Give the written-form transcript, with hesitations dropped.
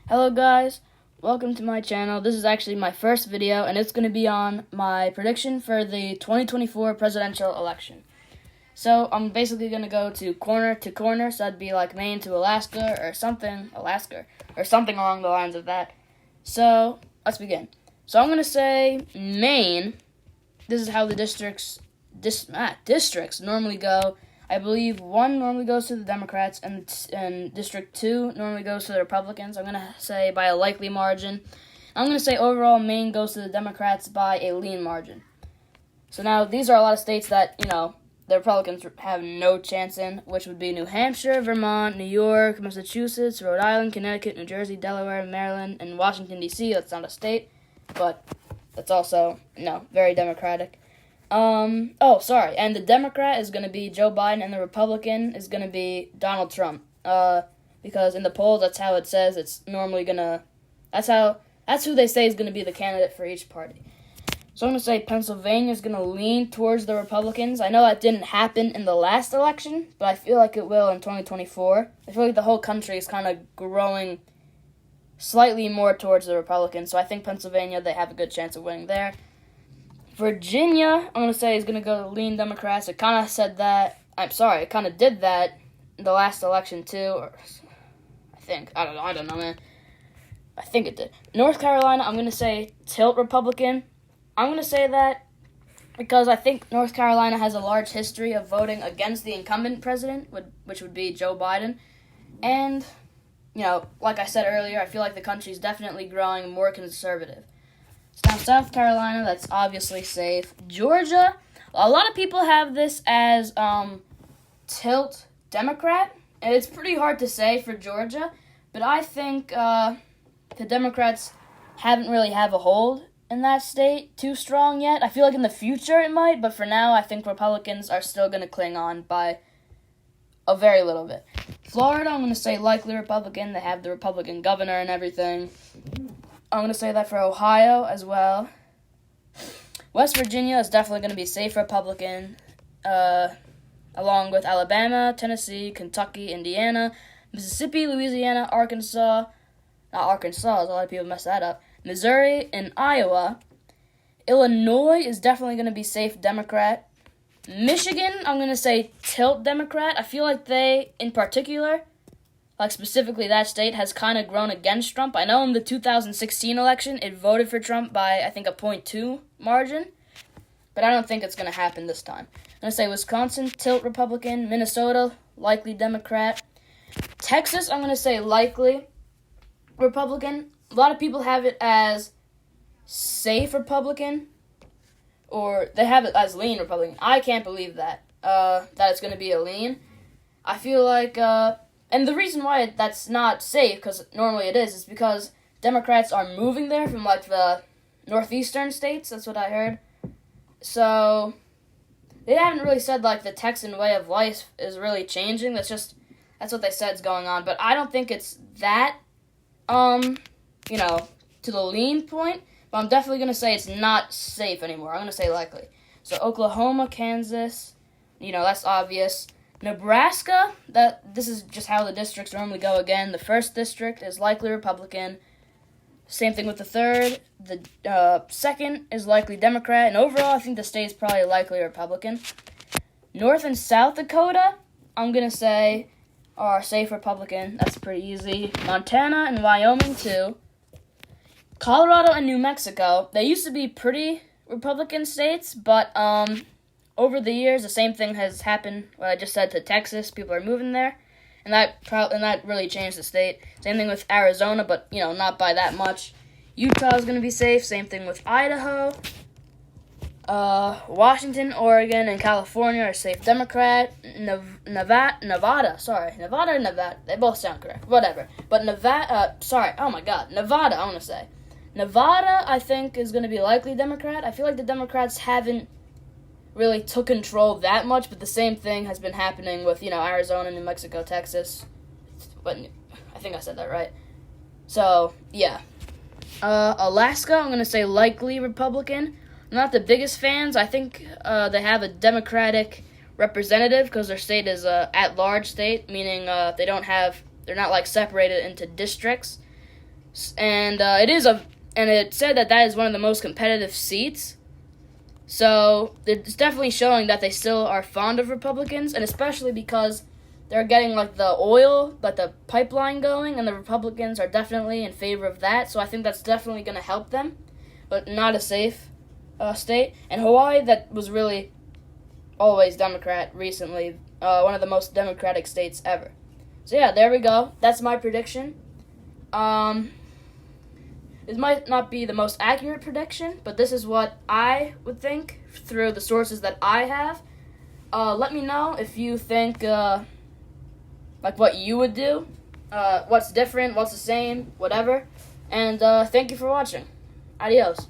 Hello guys, welcome to my channel. This is actually my first video and it's going to be on my prediction for the 2024 presidential election. So I'm basically going to go corner to corner, so that'd be like Maine to Alaska or something along the lines of that. So let's begin. So I'm going to say Maine. This is how the districts normally go. I believe 1 normally goes to the Democrats, and District 2 normally goes to the Republicans. I'm going to say by a likely margin. I'm going to say overall Maine goes to the Democrats by a lean margin. So now these are a lot of states that, the Republicans have no chance in, which would be New Hampshire, Vermont, New York, Massachusetts, Rhode Island, Connecticut, New Jersey, Delaware, Maryland, and Washington, D.C. That's not a state, but that's also, very Democratic. And the Democrat is going to be Joe Biden, and the Republican is going to be Donald Trump. Because in the polls, that's how it says it's normally that's who they say is going to be the candidate for each party. So I'm going to say Pennsylvania is going to lean towards the Republicans. I know that didn't happen in the last election, but I feel like it will in 2024. I feel like the whole country is kind of growing slightly more towards the Republicans, so I think Pennsylvania, they have a good chance of winning there. Virginia, I'm going to say, is going to go to lean Democrats. It kind of did that in the last election, too. Or I think. I don't know, man. I think it did. North Carolina, I'm going to say tilt Republican. I'm going to say that because I think North Carolina has a large history of voting against the incumbent president, which would be Joe Biden. And, like I said earlier, I feel like the country is definitely growing more conservative. Now, South Carolina, that's obviously safe. Georgia, a lot of people have this as tilt Democrat, and it's pretty hard to say for Georgia, but I think the Democrats haven't really have a hold in that state too strong yet. I feel like in the future it might, but for now I think Republicans are still going to cling on by a very little bit. Florida, I'm going to say likely Republican. They have the Republican governor and everything. I'm going to say that for Ohio as well. West Virginia is definitely going to be safe Republican, along with Alabama, Tennessee, Kentucky, Indiana, Mississippi, Louisiana, Arkansas. Not Arkansas, a lot of people mess that up. Missouri and Iowa. Illinois is definitely going to be safe Democrat. Michigan, I'm going to say tilt Democrat. I feel like they, in particular, like specifically that state, has kind of grown against Trump. I know in the 2016 election, it voted for Trump by, I think, a 0.2 margin. But I don't think it's going to happen this time. I'm going to say Wisconsin, tilt Republican. Minnesota, likely Democrat. Texas, I'm going to say likely Republican. A lot of people have it as safe Republican, or they have it as lean Republican. I can't believe that it's going to be a lean. I feel like, and the reason why that's not safe, because normally it is because Democrats are moving there from, like, the northeastern states. That's what I heard. So they haven't really said, like, the Texan way of life is really changing. That's what they said is going on. But I don't think it's that, to the lean point. But I'm definitely going to say it's not safe anymore. I'm going to say likely. So Oklahoma, Kansas, that's obvious. Nebraska, this is just how the districts normally go again. The first district is likely Republican. Same thing with the third. The second is likely Democrat. And overall, I think the state is probably likely Republican. North and South Dakota, I'm going to say, are safe Republican. That's pretty easy. Montana and Wyoming, too. Colorado and New Mexico, they used to be pretty Republican states, but over the years, the same thing has happened, what I just said, to Texas. People are moving there, and that really changed the state. Same thing with Arizona, but, not by that much. Utah is going to be safe. Same thing with Idaho. Washington, Oregon, and California are safe Democrat. Nevada, they both sound correct. Whatever. But Nevada, I want to say. Nevada, I think, is going to be likely Democrat. I feel like the Democrats haven't really took control that much, but the same thing has been happening with, Arizona, New Mexico, Texas. But I think I said that right. So, yeah. Alaska, I'm going to say likely Republican. I'm not the biggest fans. I think they have a Democratic representative because their state is at-large state, meaning they're not, like, separated into districts. and it said that is one of the most competitive seats. So it's definitely showing that they still are fond of Republicans, and especially because they're getting like the oil, like the pipeline going, and the Republicans are definitely in favor of that. So I think that's definitely going to help them, but not a safe state. And Hawaii, that was really always Democrat recently, one of the most Democratic states ever. So yeah, there we go. That's my prediction. It might not be the most accurate prediction, but this is what I would think through the sources that I have. Let me know if you think, like what you would do, what's different, what's the same, whatever. And thank you for watching. Adios.